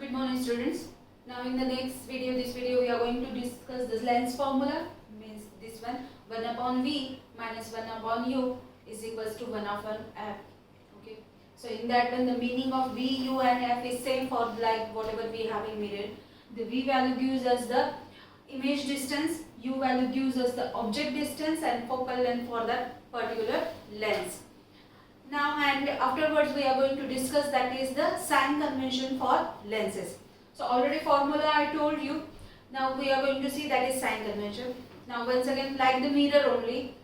Good morning students. Now in the next video, we are going to discuss the lens formula. Means this one 1 upon V minus 1 upon U is equals to 1 upon F. Okay. So in that one the meaning of V, U and F is same for like whatever we have in mirror. The V value gives us the image distance, U value gives us the object distance and focal length for that particular lens. Now and afterwards we are going to discuss that is the sign convention for lenses. So already formula I told you. Now we are going to see that is sign convention. Now once again like the mirror only,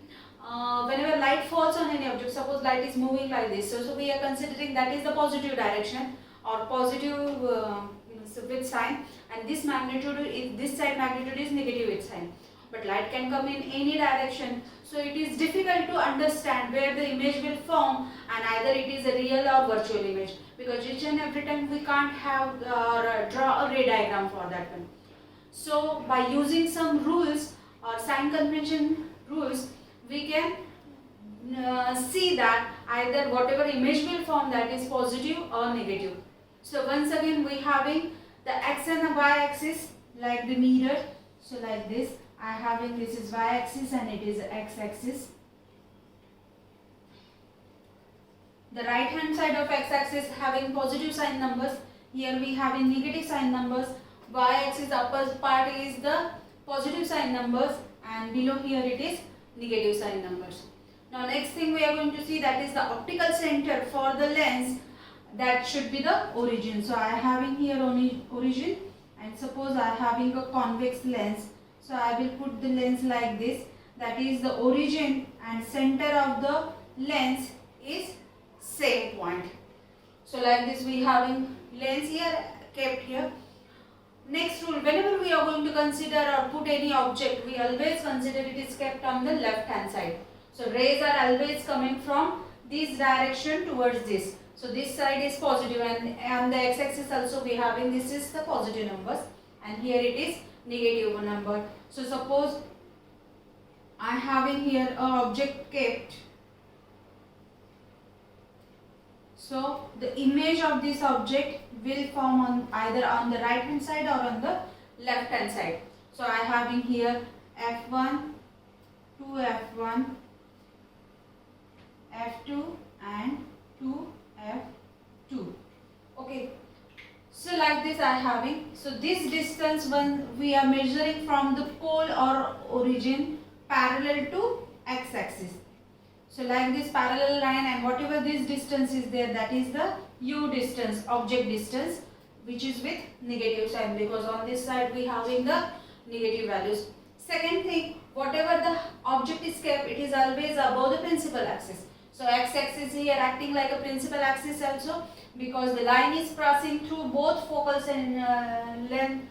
whenever light falls on any object, suppose light is moving like this, so we are considering that is the positive direction or positive with sign, and this magnitude is this side magnitude is negative with sign. But light can come in any direction, so it is difficult to understand where the image will form, and either it is a real or virtual image, because each and every time we can't have draw a ray diagram for that one. So by using some rules or sign convention rules, we can see that either whatever image will form that is positive or negative. So once again we having the x and the y axis like the mirror. So like this I having this is y axis and it is x axis. The right hand side of x axis having positive sign numbers. Here we having negative sign numbers. Y axis upper part is the positive sign numbers and below here it is negative sign numbers. Now next thing we are going to see that is the optical center for the lens, that should be the origin. So I having here only origin, and suppose I having a convex lens. So I will put the lens like this, that is the origin and center of the lens is same point. So like this we having lens here kept here. Next rule, whenever we are going to consider or put any object, we always consider it is kept on the left hand side. So rays are always coming from this direction towards this. So this side is positive, and on the x axis also we having this is the positive numbers and here it is negative number. So suppose I having here a object kept. So the image of this object will form on either on the right hand side or on the left hand side. So I having here F1, 2F1, F2 and 2F2. Okay. So like this I having. So this distance when we are measuring from the pole or origin parallel to x axis. So like this parallel line, and whatever this distance is there, that is the u distance, object distance, which is with negative sign, because on this side we having the negative values. Second thing, whatever the object is kept, it is always above the principal axis. So x axis here acting like a principal axis also, because the line is passing through both focus and length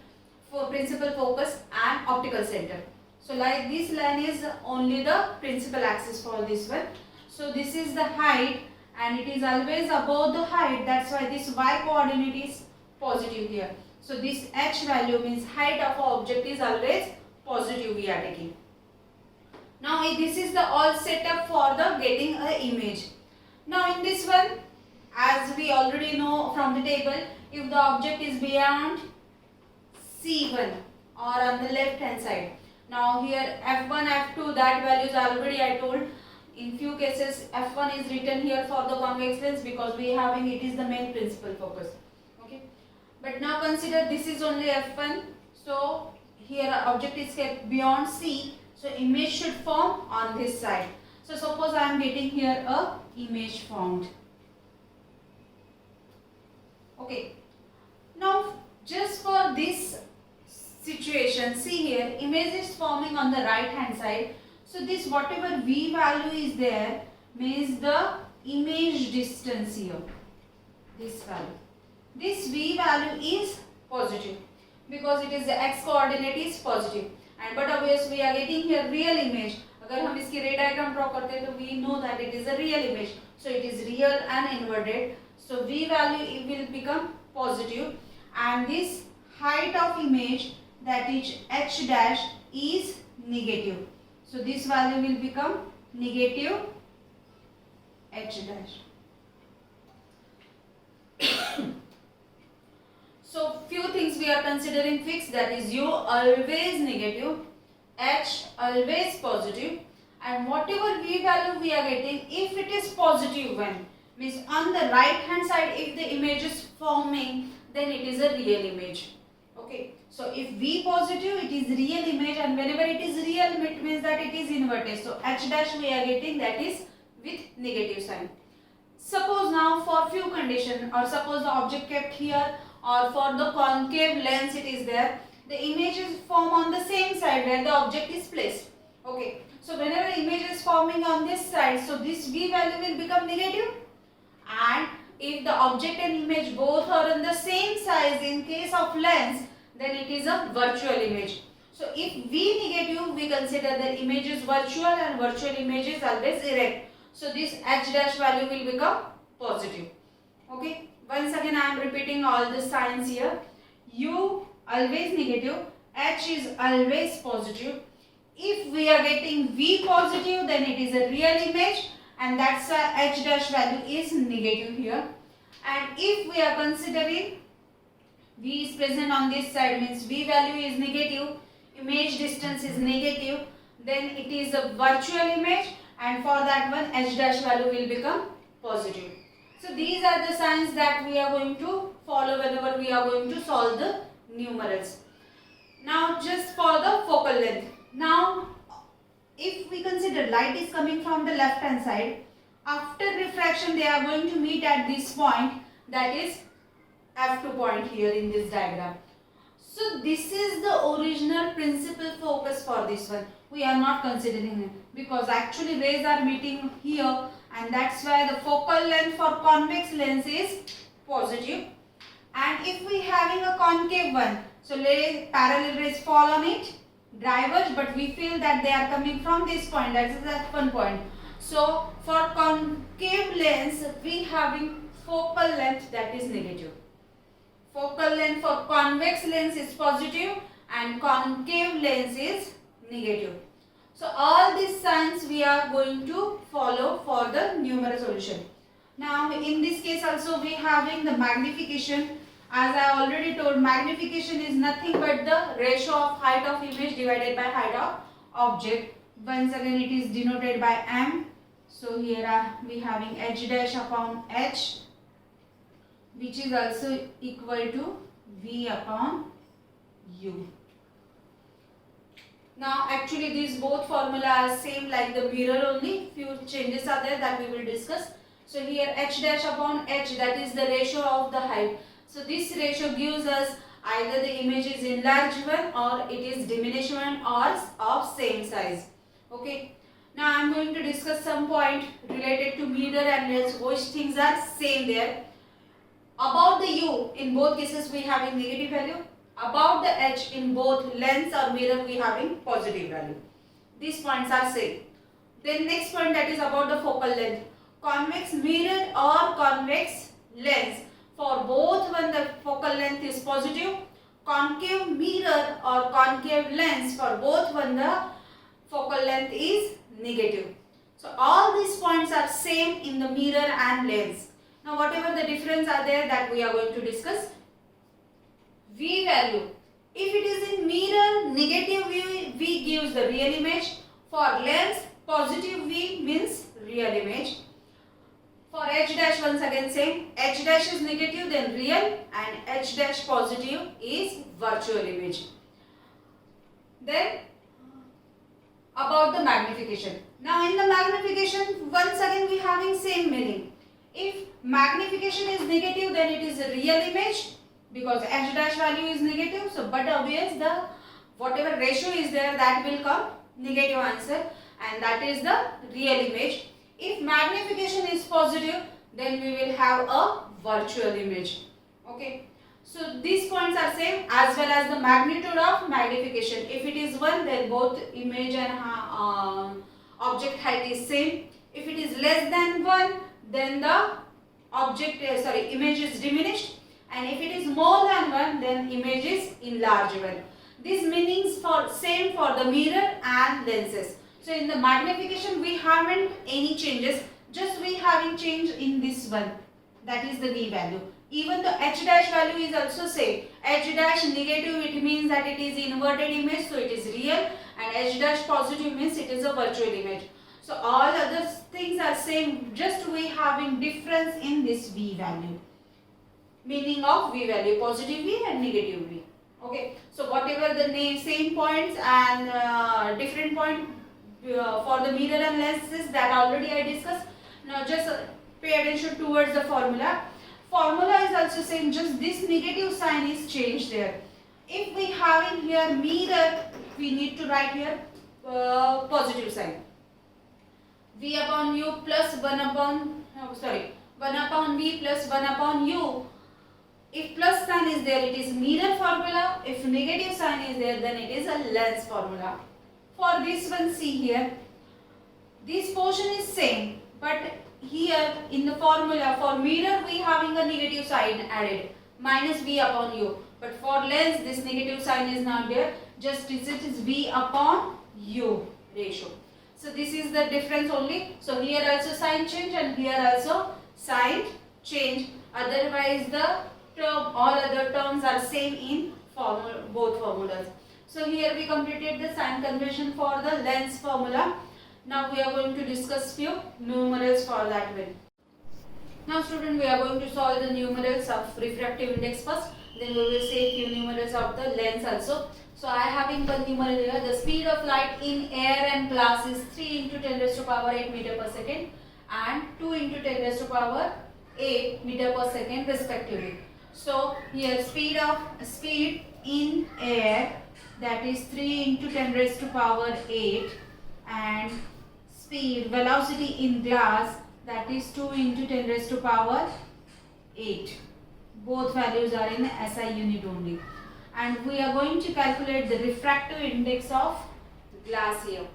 for principal focus and optical center. So like this line is only the principal axis for this one. So this is the height and it is always above the height. That's why this y coordinate is positive here. So this h value means height of an object is always positive we are taking. Now this is the all setup for the getting a image. Now in this one, as we already know from the table, if the object is beyond C1 or on the left hand side. Now here F1, F2, that values already I told. In few cases F1 is written here for the convex lens because we having it is the main principal focus. Okay. But now consider this is only F1. So here object is kept beyond C. So image should form on this side. So suppose I am getting here a image formed. Okay. Now just for this situation, see here image is forming on the right hand side. So this whatever V value is there means the image distance here. This value. This V value is positive because it is the x coordinate is positive. And but obviously we are getting here real image. अगर हम इसकी ray diagram draw करते हैं तो we know that it is a real image. So it is real and inverted. So V value will become positive, and this height of image, that is h dash, is negative. So this value will become negative h dash. So we are considering fixed, that is u always negative, h always positive, and whatever v value we are getting, if it is positive one, means on the right hand side if the image is forming, then it is a real image. Okay, so if v positive, it is real image, and whenever it is real, it means that it is inverted. So h dash we are getting, that is with negative sign. Suppose now for few condition, or suppose the object kept here, or for the concave lens it is there, the image is formed on the same side where the object is placed. Okay, so whenever image is forming on this side, so this v value will become negative, and if the object and image both are in the same size in case of lens, then it is a virtual image. So if v negative, we consider the image is virtual, and virtual image is always erect. So this h dash value will become positive. Okay, once again I am repeating all the signs here. U always negative, h is always positive. If we are getting v positive, then it is a real image, and that's why h dash value is negative here. And if we are considering v is present on this side, means v value is negative, image distance is negative, then it is a virtual image, and for that one h dash value will become positive. So these are the signs that we are going to follow whenever we are going to solve the numerals. Now just for the focal length. Now if we consider light is coming from the left hand side, after refraction they are going to meet at this point, that is f2 point here in this diagram. So this is the original principal focus for this one. We are not considering it because actually rays are meeting here, and that's why the focal length for convex lens is positive. And if we having a concave one, so parallel rays fall on it, diverge, but we feel that they are coming from this point, that is that one point. So for concave lens, we having focal length that is negative. Focal length for convex lens is positive, and concave lens is negative. So all these signs we are going to follow for the numeral solution. Now in this case also we having the magnification. As I already told, magnification is nothing but the ratio of height of image divided by height of object. Once again it is denoted by m. So here we having h dash upon h, which is also equal to v upon u. Now actually these both formula are same like the mirror, only few changes are there that we will discuss. So here h dash upon h, that is the ratio of the height. So this ratio gives us either the image is enlarged one or it is diminished one or of same size. Okay. Now I am going to discuss some point related to mirror and lens, which things are same there. About the u, in both cases we having negative value. About the h, in both lens or mirror we having positive value. These points are same. Then next point, that is about the focal length. Convex mirror or convex lens, for both when the focal length is positive. Concave mirror or concave lens, for both when the focal length is negative. So all these points are same in the mirror and lens. Now whatever the difference are there, that we are going to discuss. V value, if it is in mirror, negative V gives the real image. For lens, positive V means real image. For h dash, once again same, h dash is negative, then real, and h dash positive is virtual image. Then about the magnification. Now in the magnification, once again we having same meaning. If magnification is negative, then it is a real image, because h dash value is negative. So but obvious, the whatever ratio is there, that will come negative answer, and that is the real image. If magnification is positive, then we will have a virtual image. Okay. So these points are same, as well as the magnitude of magnification. If it is 1, then both image and object height is same. If it is less than 1, then the image is diminished, and if it is more than 1, then image is enlarged. These meanings for same for the mirror and lenses. So in the magnification we haven't any changes, just we having change in this one, that is the V value. Even the h dash value is also same. H dash negative, it means that it is inverted image, so it is real, and h dash positive means it is a virtual image. So all other things are same, just we having difference in this v value. Meaning of v value, positive v and negative v. Okay, so whatever the same points and different point for the mirror and lenses, that already I discussed. Now just pay attention towards the formula. Formula is also same, just this negative sign is changed there. If we have in here mirror, we need to write here positive sign. V upon u plus 1 upon, 1 upon v plus 1 upon u. If plus sign is there, it is mirror formula. If negative sign is there, then it is a lens formula. For this one, see here, this portion is same, but here in the formula for mirror we having a negative sign added, minus v upon u. But for lens, this negative sign is not there, just it is v upon u ratio. So this is the difference only. So here also sign change and here also sign change. Otherwise the term, all other terms are same in both formulas. So here we completed the sign conversion for the lens formula. Now we are going to discuss few numerals for that one. Now student, we are going to solve the numerals of refractive index first. Then we will say few numerals of the lens also. So I have in one numeral here. The speed of light in air and glass is 3 into 10 raised to power 8 meter per second and 2 into 10 raised to power 8 meter per second respectively. So here speed in air, that is 3 into 10 raised to power 8, and velocity in glass, that is 2 into 10 raised to power 8. Both values are in SI unit only. And we are going to calculate the refractive index of glass here.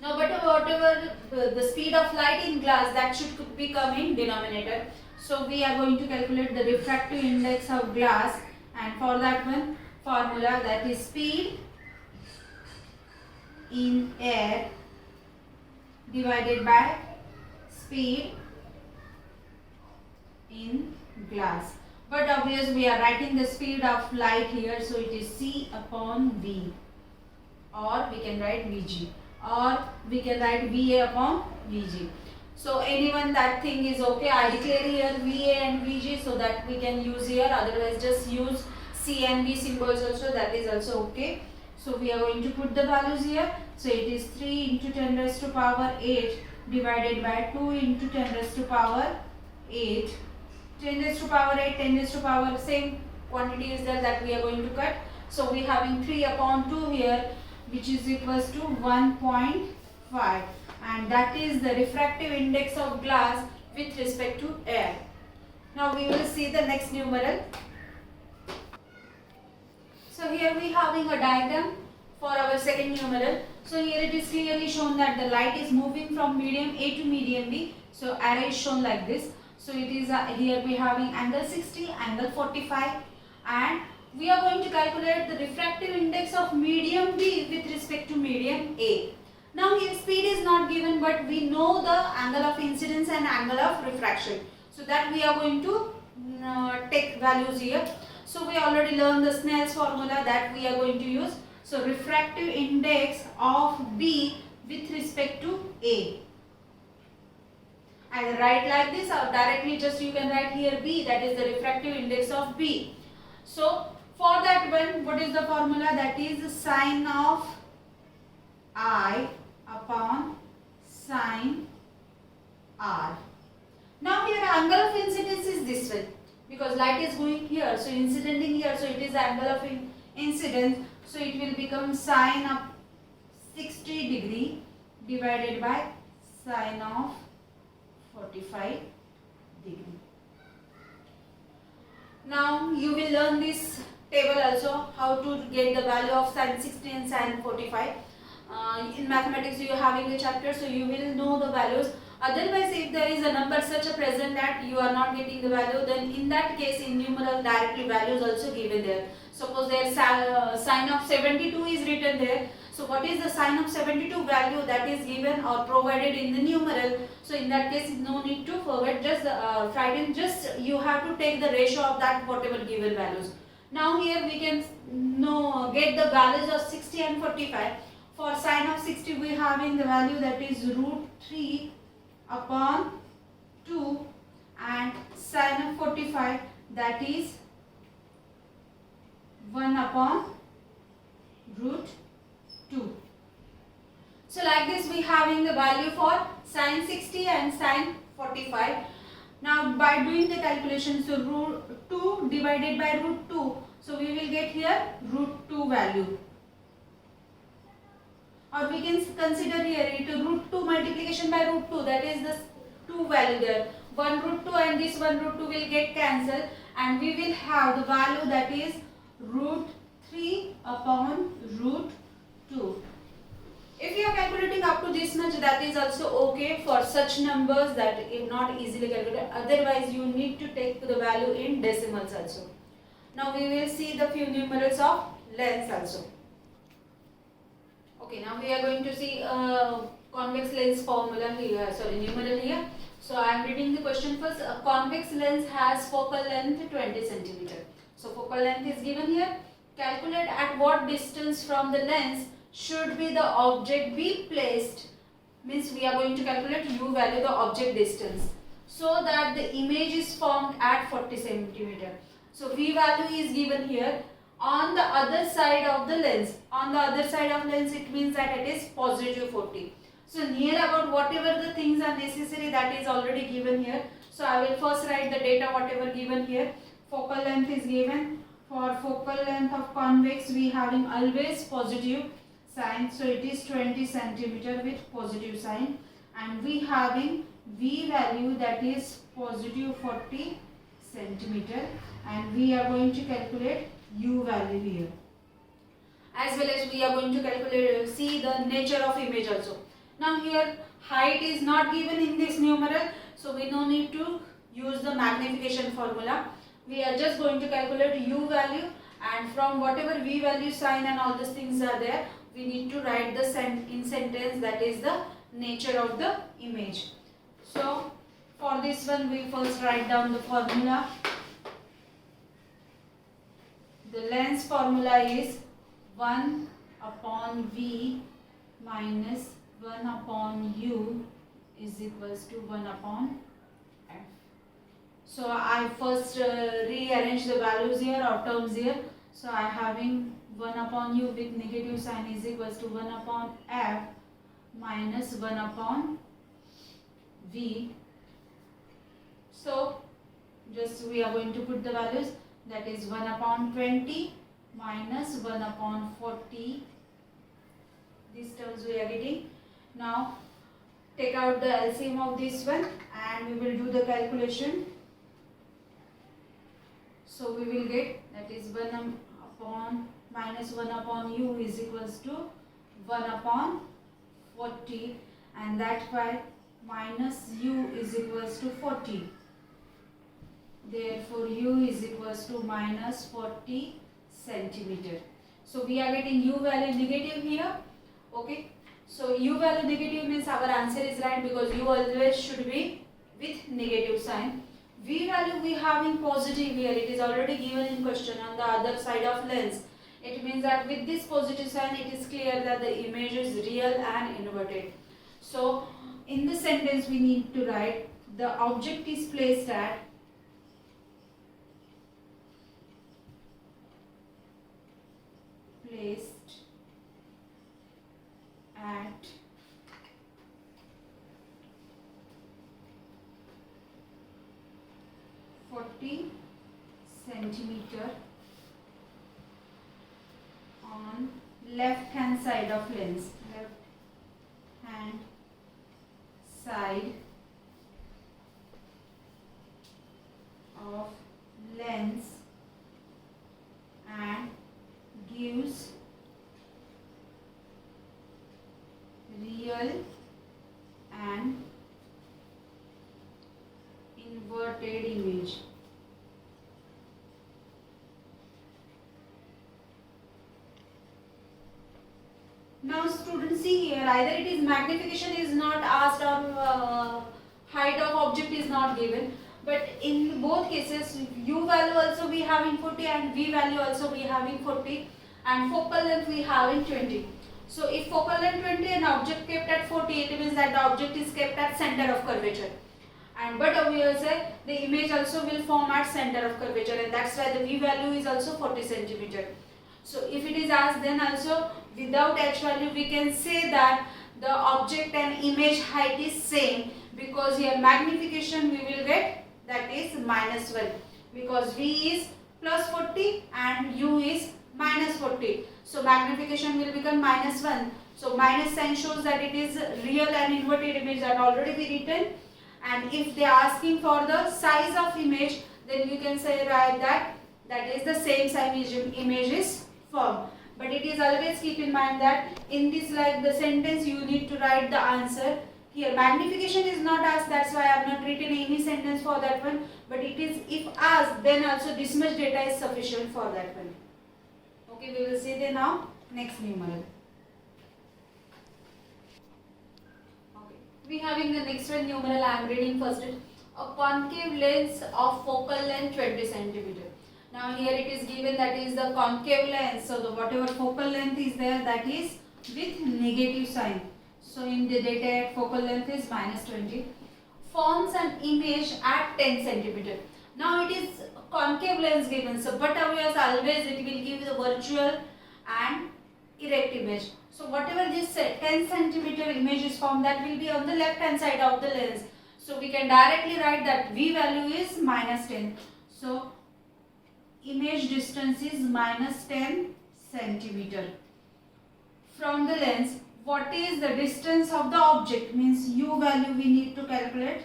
Now whatever the speed of light in glass, that should become in denominator. So we are going to calculate the refractive index of glass, and for that one formula, that is speed in air divided by speed in glass. But obviously we are writing the speed of light here, so it is c upon v, or we can write vg, or we can write va upon vg. So anyone that thing is okay. I declare here va and vg so that we can use here, otherwise just use c and v symbols also, that is also okay. So we are going to put the values here. So it is 3 into 10 raised to power 8 divided by 2 into 10 raised to power 8. 10 raised to power 8, 10 raised to power, same quantity is there that we are going to cut. So we having 3 upon 2 here, which is equals to 1.5, and that is the refractive index of glass with respect to air. Now we will see the next numeral. So here we having a diagram for our second numeral. So here it is clearly shown that the light is moving from medium A to medium B. So arrow is shown like this. So it is here we having angle 60, angle 45, and we are going to calculate the refractive index of medium B with respect to medium A. Now here speed is not given, but we know the angle of incidence and angle of refraction. So that we are going to take values here. So we already learned the Snell's formula that we are going to use. So refractive index of B with respect to A. And write like this, or directly just you can write here B, that is the refractive index of B. So for that one, what is the formula? That is sine of I upon sine R. Now here angle of incidence is this one, because light is going here, so incidenting here, so it is angle of incidence. So it will become sine of 60 degree divided by sine of 45 degree. Now you will learn this table also, how to get the value of sine 60 and sine 45. In mathematics you are having the chapter, so you will know the values. Otherwise, if there is a number such a present that you are not getting the value, then in that case in numeral directly values also given there. Suppose there sine of 72 is written there, So what is the sign of 72 value that is given or provided in the numeral? So in that case, no need to forget, just write in, just you have to take the ratio of that whatever given values. Now here we can get the values of 60 and 45. For sign of 60 we have in the value that is root 3 upon 2, and sign of 45 that is 1 upon root 2. So like this we having the value for sin 60 and sin 45. Now by doing the calculation, so root 2 divided by root 2, so we will get here root 2 value. Or we can consider here it root 2 multiplication by root 2, that is the 2 value there. 1 root 2 and this 1 root 2 will get cancelled, and we will have the value that is root 3 upon root 2. If you are calculating up to this much, that is also okay for such numbers that is not easily calculated. Otherwise you need to take the value in decimals also. Now we will see the few numerals of lengths also. Okay, now we are going to see convex lens formula here, numeral here. So I am reading the question first. A convex lens has focal length 20 cm. So focal length is given here. Calculate at what distance from the lens should be the object be placed. Means we are going to calculate u value, the object distance, so that the image is formed at 40 cm. So v value is given here on the other side of the lens. On the other side of lens, it means that it is positive 40. So near about whatever the things are necessary, that is already given here. So I will first write the data whatever given here. Focal length is given. For focal length of convex we having always positive sign, so it is 20 cm with positive sign, and we having v value that is positive 40 cm, and we are going to calculate u value here. As well as we are going to calculate, see the nature of image also. Now here height is not given in this numeral, so we no need to use the magnification formula. We are just going to calculate u value, and from whatever v value sign and all these things are there, we need to write the in sentence, that is the nature of the image. So for this one we first write down the formula. The lens formula is 1 upon v minus 1 upon u is equals to 1 upon f. So I first rearrange the values here or terms here. So I having 1 upon u with negative sign is equals to 1 upon f minus 1 upon v. So just we are going to put the values, that is 1 upon 20 minus 1 upon 40. These terms we are getting. Now take out the LCM of this one and we will do the calculation. So we will get, that is 1 upon minus 1 upon u is equals to 1 upon 40, and that by minus u is equals to 40. Therefore u is equals to minus 40 centimeter. So we are getting u value negative here. Okay. So u value negative means our answer is right, because u always should be with negative sign. V value we having positive here. It is already given in question on the other side of lens. It means that with this positive sign, it is clear that the image is real and inverted. So in the sentence we need to write the object is placed at placed at 40 centimeter on left hand side of lens, left hand side of lens, and gives real and inverted image. Now see here, either it is magnification is not asked or height of object is not given. But in both cases, u value also we have in 40 and v value also we have in 40 and focal length we have in 20. So if focal length 20 and object kept at 40, it means that the object is kept at center of curvature. And but over here say the image also will form at center of curvature, and that's why the v value is also 40 centimeter. So if it is asked, then also without h value we can say that the object and image height is same, because here magnification we will get, that is -1, because v is plus 40 and u is minus 40. So magnification will become -1. So minus sign shows that it is real and inverted image, that already be written. And if they are asking for the size of image, then you can say right that is the same size image is formed. But it is always keep in mind that in this like the sentence you need to write the answer. Here magnification is not asked, that's why I have not written any sentence for that one. But it is if asked, then also this much data is sufficient for that one. Okay, we will see the now next numeral. Okay, we having the next one numeral. I am reading first. A concave lens of focal length 20 centimeter. Now here it is given that is the concave lens. So the whatever focal length is there, that is with negative sign. So in the data focal length is -20. Forms an image at 10 centimeter. Now it is concave lens given. So but always it will give the virtual and erect image. So whatever this 10 centimeter image is formed, that will be on the left hand side of the lens. So we can directly write that v value is -10. So image distance is -10 centimeter. From the lens, what is the distance of the object? Means u value we need to calculate.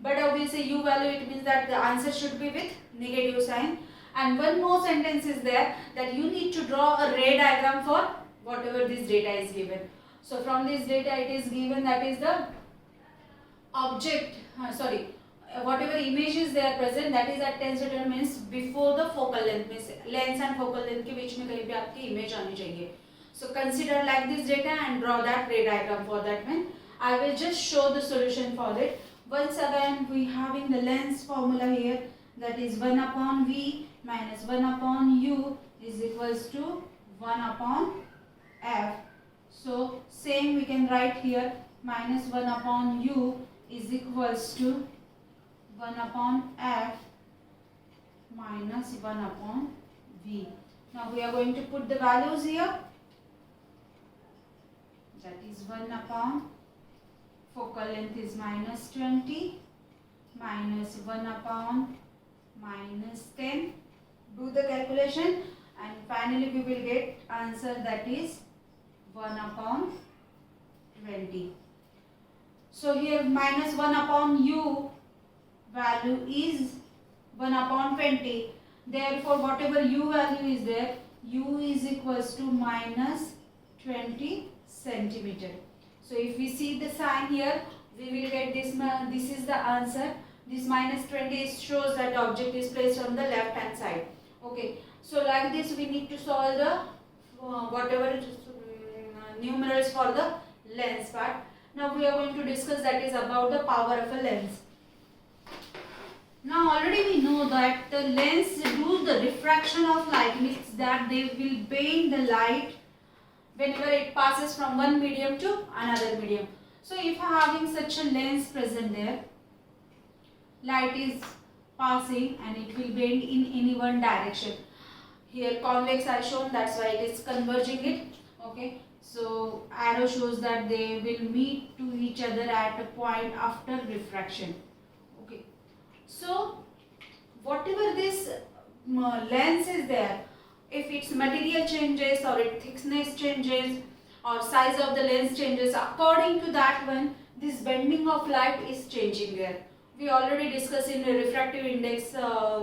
But obviously u value, it means that the answer should be with negative sign. And one more sentence is there, that you need to draw a ray diagram for whatever this data is given. So from this data it is given that is the object, whatever images they are present, that is at 10 centimeter, means before the focal length, means lens and focal length के बीच में कहीं भी आपकी image आनी चाहिए. So consider like this data and draw that ray diagram for that one. I will just show the solution for it. Once again we having the lens formula here, that is 1 upon v minus 1 upon u is equals to 1 upon f. So same we can write here, minus 1 upon u is equals to 1 upon f minus 1 upon v. Now we are going to put the values here. That is 1 upon focal length is -20 minus 1 upon -10. Do the calculation and finally we will get answer, that is 1 upon 20. So here minus 1 upon u value is 1 upon 20. Therefore whatever u value is there, u is equals to -20 centimeter. So if we see the sign here, we will get this. This is the answer. This -20 shows that the object is placed on the left hand side. Okay. So like this we need to solve the whatever numerals for the lens part. Now we are going to discuss that is about the power of a lens. Now already we know that the lens do the refraction of light, means that they will bend the light whenever it passes from one medium to another medium. So if having such a lens present there, light is passing and it will bend in any one direction. Here convex are shown, that's why it is converging it. Okay, so arrow shows that they will meet to each other at a point after refraction. Okay, so whatever this lens is there, if its material changes or its thickness changes or size of the lens changes, according to that one, this bending of light is changing there. We already discussed in the refractive index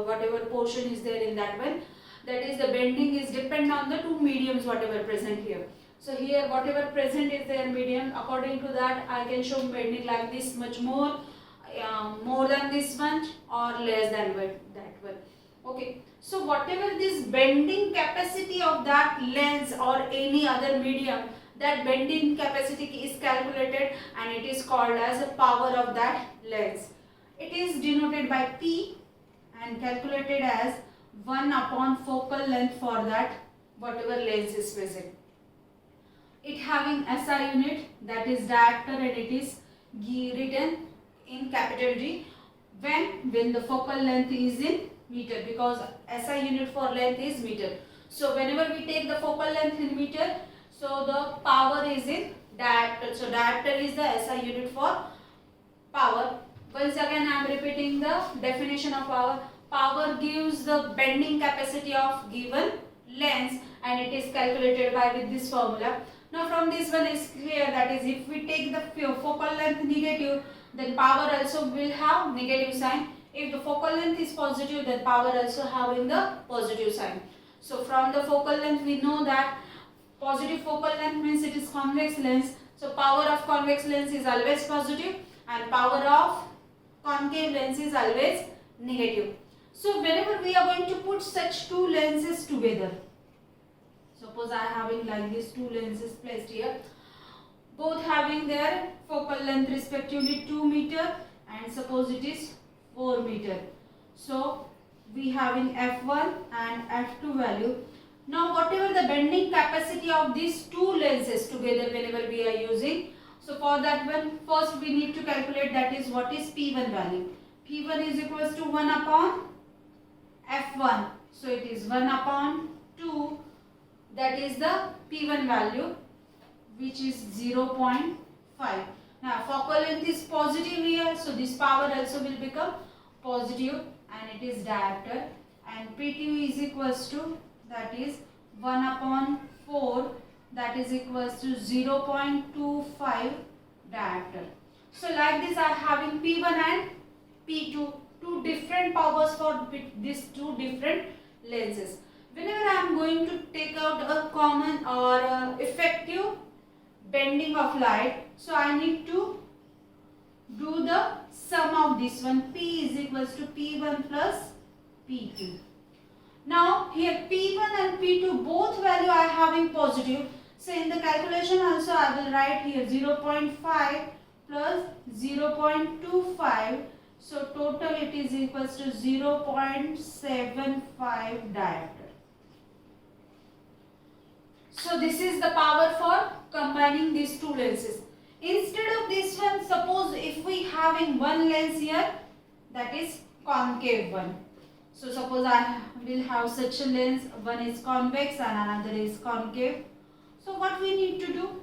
whatever portion is there in that one. That is the bending is depend on the two mediums whatever present here. So here whatever present is their medium, according to that I can show bending like this much more than this one or less than that one. Okay, so whatever this bending capacity of that lens or any other medium, that bending capacity is calculated and it is called as a power of that lens. It is denoted by P and calculated as 1 upon focal length for that whatever lens is present. It having SI unit, that is diopter, and it is written in capital D when the focal length is in meter, because SI unit for length is meter. So whenever we take the focal length in meter, so the power is in diopter. So diopter is the SI unit for power. Once again I am repeating the definition of power. Power gives the bending capacity of given lens and it is calculated by with this formula. Now from this one is clear, that is if we take the focal length negative, then power also will have negative sign. If the focal length is positive, then power also having the positive sign. So from the focal length we know that positive focal length means it is convex lens. So power of convex lens is always positive and power of concave lens is always negative. So whenever we are going to put such two lenses together, suppose I am having like these two lenses placed here, both having their focal length respectively 2 meter and suppose it is 4 meter. So we having f1 and f2 value. Now whatever the bending capacity of these two lenses together whenever we are using, so for that one first we need to calculate, that is what is P1 value. P1 is equals to 1 upon f1. So it is 1 upon 2, that is the P1 value, which is 0.5. Now focal length is positive here, so this power also will become positive and it is diopter, and P2 is equals to, that is 1 upon 4, that is equals to 0.25 diopter. So like this I am having P1 and P2, two different powers for these two different lenses. Whenever I am going to take out a common or effective bending of light, so I need to do the sum of this one. P is equals to P1 plus P2. Now here P1 and P2 both value are having positive. So in the calculation also I will write here 0.5 plus 0.25. So total it is equals to 0.75 diopter. So this is the power for combining these two lenses. Instead of this one, suppose if we having one lens here, that is concave one. So suppose I will have such a lens, one is convex and another is concave. So what we need to do?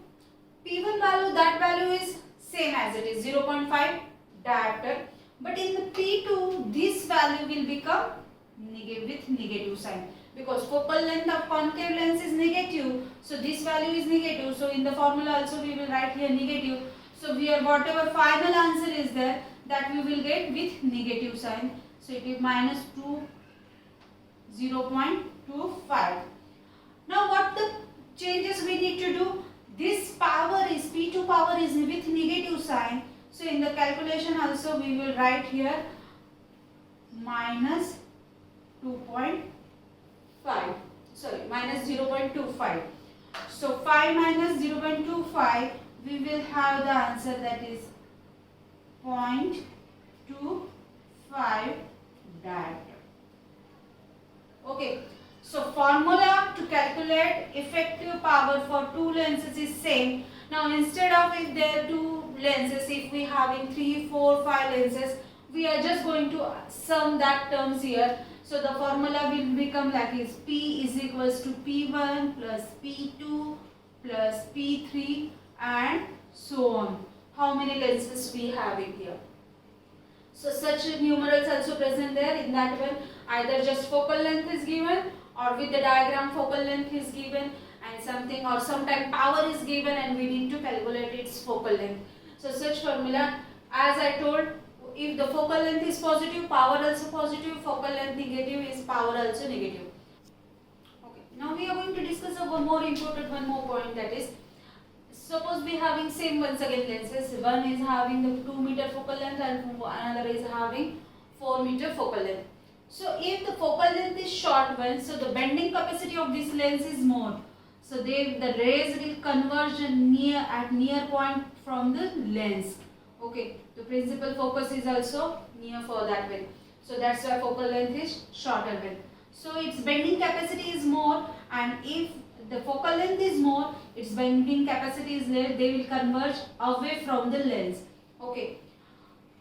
P1 value, that value is same as it is 0.5 diopter. But in the P2, this value will become negative with negative sign. Because focal length of concave lens is negative, so this value is negative. So in the formula also we will write here negative. So here whatever final answer is there, that we will get with negative sign. So it is minus 0.25. Now what the changes we need to do? This power is P2 power is with negative sign. So in the calculation also we will write here minus 0.25. So 5 minus 0.25, we will have the answer, that is 0.25 diopter. Okay. So formula to calculate effective power for two lenses is same. Now instead of if there are two lenses, if we having 3, 4, 5 lenses, we are just going to sum that terms here. So the formula will become like this: P is equals to P1 plus P2 plus P3 and so on. How many lenses we have in here? So such numerals also present there. In that one, either just focal length is given, or with the diagram focal length is given and something, or sometime power is given and we need to calculate its focal length. So such formula, as I told, if the focal length is positive, power also positive, focal length negative is power also negative. Okay. Now we are going to discuss one more point, that is, suppose we having same once again lenses. One is having the 2 meter focal length and another is having 4 meter focal length. So if the focal length is short one, so the bending capacity of this lens is more. So the rays will converge at near point from the lens. Okay, the principal focus is also near for that way. So that's why focal length is shorter way. So its bending capacity is more, and if the focal length is more, its bending capacity is less, they will converge away from the lens. Okay.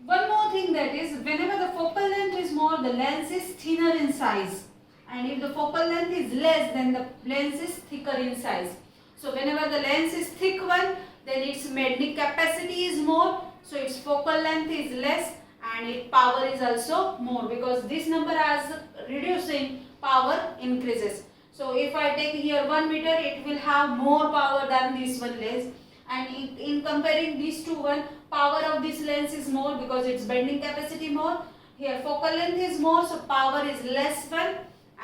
One more thing, that is, whenever the focal length is more, the lens is thinner in size. And if the focal length is less, then the lens is thicker in size. So whenever the lens is thick one, then its bending capacity is more, so its focal length is less and its power is also more, because this number as reducing, power increases. So if I take here 1 meter, it will have more power than this one lens, and in comparing these two one, power of this lens is more because its bending capacity more. Here focal length is more, so power is less one,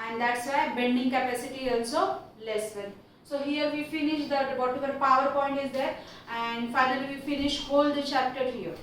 and that's why bending capacity also less one. So here we finish that whatever PowerPoint is there, and finally we finish whole the chapter here.